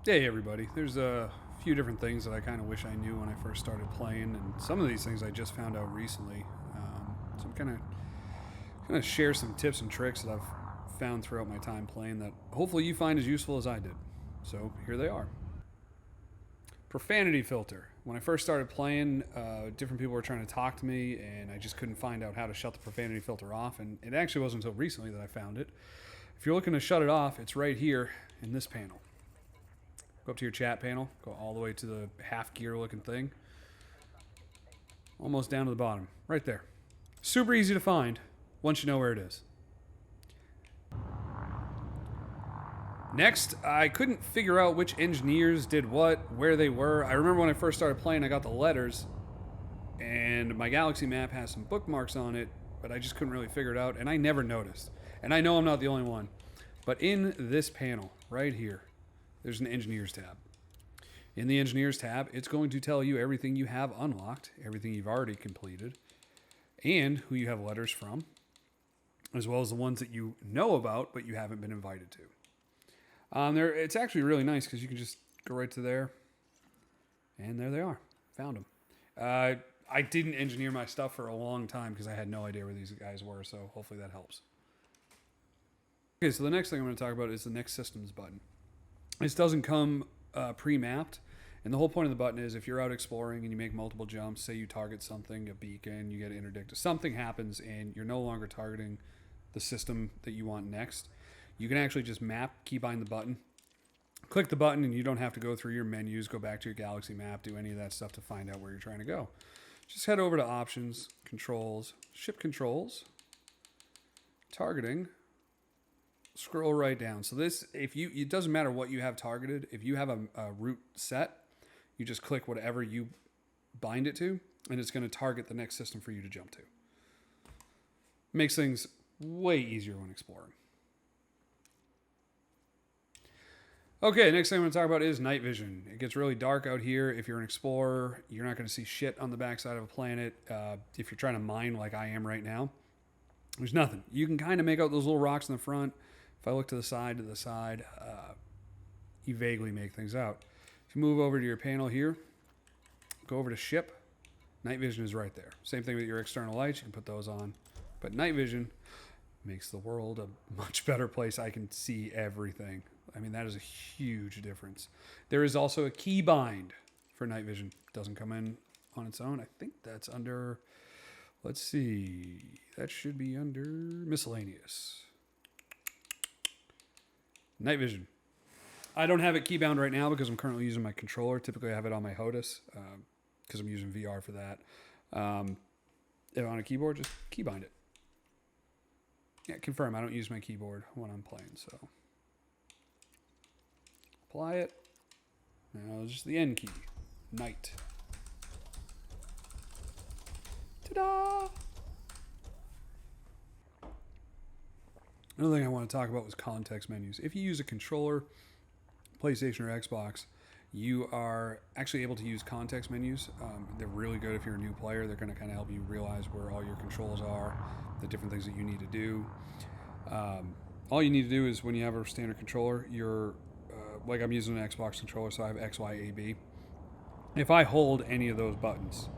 Hey everybody, there's a few different things that I kind of wish I knew when I first started playing, and some of these things I just found out recently. So I'm kind of share some tips and tricks that I've found throughout my time playing that hopefully you find as useful as I did. So here they are. Profanity filter. When I first started playing, different people were trying to talk to me, and I just couldn't find out how to shut the profanity filter off. And it actually wasn't until recently that I found it. If you're looking to shut it off, it's right here in this panel. Go up to your chat panel, go all the way to the half gear looking thing. Almost down to the bottom, right there. Super easy to find once you know where it is. Next, I couldn't figure out which engineers did what, where they were. I remember when I first started playing, I got the letters, and my galaxy map has some bookmarks on it, but I just couldn't really figure it out, and I never noticed. And I know I'm not the only one. But in this panel, right here, there's an Engineers tab. In the Engineers tab, it's going to tell you everything you have unlocked, everything you've already completed, and who you have letters from, as well as the ones that you know about but you haven't been invited to. It's actually really nice because you can just go right to there, and there they are. Found them. I didn't engineer my stuff for a long time because I had no idea where these guys were, so hopefully that helps. Okay, so the next thing I'm going to talk about is the Next Systems button. This doesn't come pre-mapped, and the whole point of the button is if you're out exploring and you make multiple jumps, say you target something, a beacon, you get an interdict, something happens and you're no longer targeting the system that you want next, you can actually just map, keybind the button, click the button, and you don't have to go through your menus, go back to your galaxy map, do any of that stuff to find out where you're trying to go. Just head over to Options, Controls, Ship Controls, Targeting, scroll right down. So this, it doesn't matter what you have targeted. If you have a route set, you just click whatever you bind it to, and it's going to target the next system for you to jump to. Makes things way easier when exploring. Okay, next thing I'm going to talk about is night vision. It gets really dark out here. If you're an explorer, you're not going to see shit on the backside of a planet. If you're trying to mine like I am right now, there's nothing. You can kind of make out those little rocks in the front. If I look to the side, you vaguely make things out. If you move over to your panel here, go over to ship, night vision is right there. Same thing with your external lights, you can put those on. But night vision makes the world a much better place. I can see everything. I mean, that is a huge difference. There is also a keybind for night vision. Doesn't come in on its own. I think that's under, let's see, that should be under miscellaneous. Night vision. I don't have it keybound right now because I'm currently using my controller. Typically I have it on my HOTAS because I'm using VR for that. If on a keyboard, just keybind it. Yeah, confirm. I don't use my keyboard when I'm playing, so. Apply it. Now it's just the N key. Night. Ta-da! Another thing I want to talk about was context menus. If you use a controller, PlayStation or Xbox, you are actually able to use context menus. They're really good if you're a new player. They're going to kind of help you realize where all your controls are, the different things that you need to do. All you need to do is when you have a standard controller, like I'm using an Xbox controller, so I have X, Y, A, B. If I hold any of those buttons,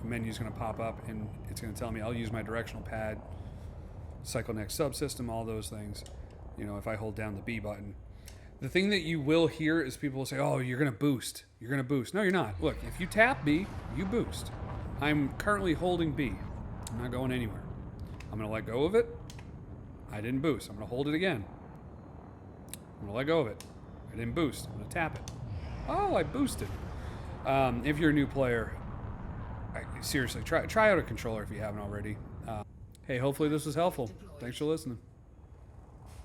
a menu is going to pop up and it's going to tell me I'll use my directional pad, cycle next subsystem, all those things. You know, if I hold down the B button. The thing that you will hear is people will say, oh, you're going to boost. You're going to boost. No, you're not. Look, if you tap B, you boost. I'm currently holding B. I'm not going anywhere. I'm going to let go of it. I didn't boost. I'm going to hold it again. I'm going to let go of it. I didn't boost. I'm going to tap it. Oh, I boosted. If you're a new player, seriously, try out a controller if you haven't already. Hey, hopefully this was helpful. Thanks for listening.